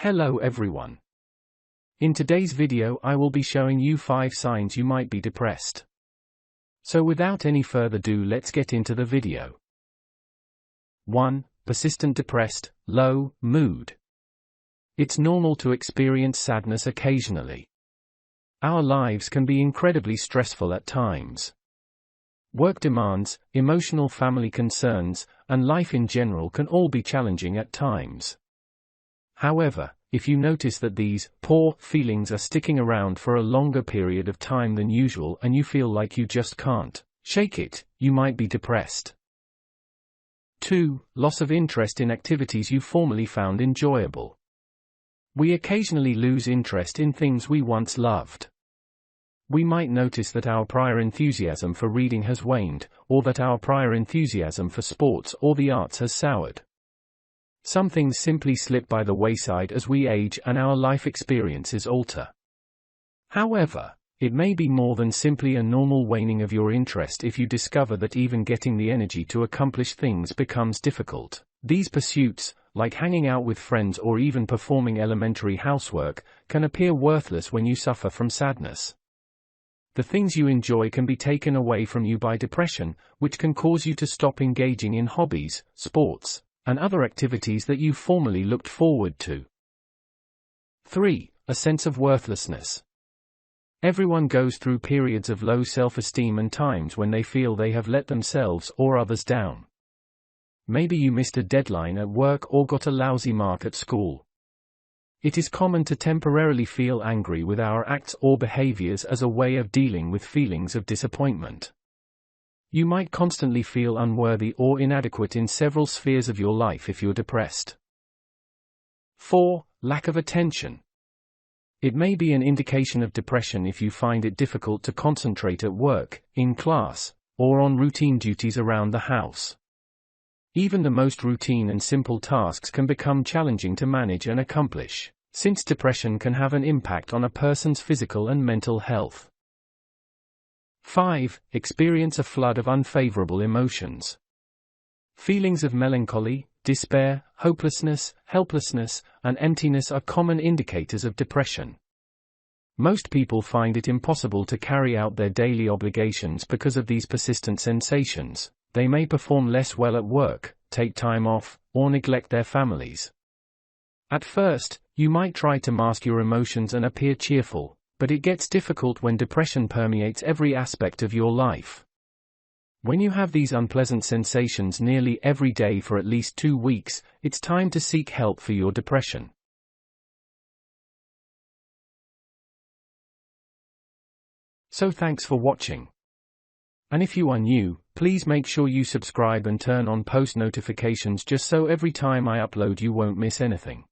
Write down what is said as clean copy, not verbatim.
Hello everyone. In today's video I will be showing you 5 signs you might be depressed. So without any further ado, let's get into the video. 1. Persistent depressed, low mood. It's normal to experience sadness occasionally. Our lives can be incredibly stressful at times. Work demands, emotional family concerns, and life in general can all be challenging at times. However, if you notice that these poor feelings are sticking around for a longer period of time than usual and you feel like you just can't shake it, you might be depressed. 2. Loss of interest in activities you formerly found enjoyable. We occasionally lose interest in things we once loved. We might notice that our prior enthusiasm for reading has waned, or that our prior enthusiasm for sports or the arts has soured. Some things simply slip by the wayside as we age and our life experiences alter. However, it may be more than simply a normal waning of your interest if you discover that even getting the energy to accomplish things becomes difficult. These pursuits, like hanging out with friends or even performing elementary housework, can appear worthless when you suffer from sadness. The things you enjoy can be taken away from you by depression, which can cause you to stop engaging in hobbies, sports, and other activities that you formerly looked forward to. 3. A sense of worthlessness. Everyone goes through periods of low self-esteem and times when they feel they have let themselves or others down. Maybe you missed a deadline at work or got a lousy mark at school. It is common to temporarily feel angry with our acts or behaviors as a way of dealing with feelings of disappointment. You might constantly feel unworthy or inadequate in several spheres of your life if you're depressed. 4. Lack of attention. It may be an indication of depression if you find it difficult to concentrate at work, in class, or on routine duties around the house. Even the most routine and simple tasks can become challenging to manage and accomplish, since depression can have an impact on a person's physical and mental health. 5. Experience a flood of unfavorable emotions. Feelings of melancholy, despair, hopelessness, helplessness, and emptiness are common indicators of depression. Most people find it impossible to carry out their daily obligations because of these persistent sensations. They may perform less well at work, take time off, or neglect their families. At first, you might try to mask your emotions and appear cheerful, but it gets difficult when depression permeates every aspect of your life. When you have these unpleasant sensations nearly every day for at least 2 weeks, it's time to seek help for your depression. So thanks for watching. And if you are new, please make sure you subscribe and turn on post notifications just so every time I upload you won't miss anything.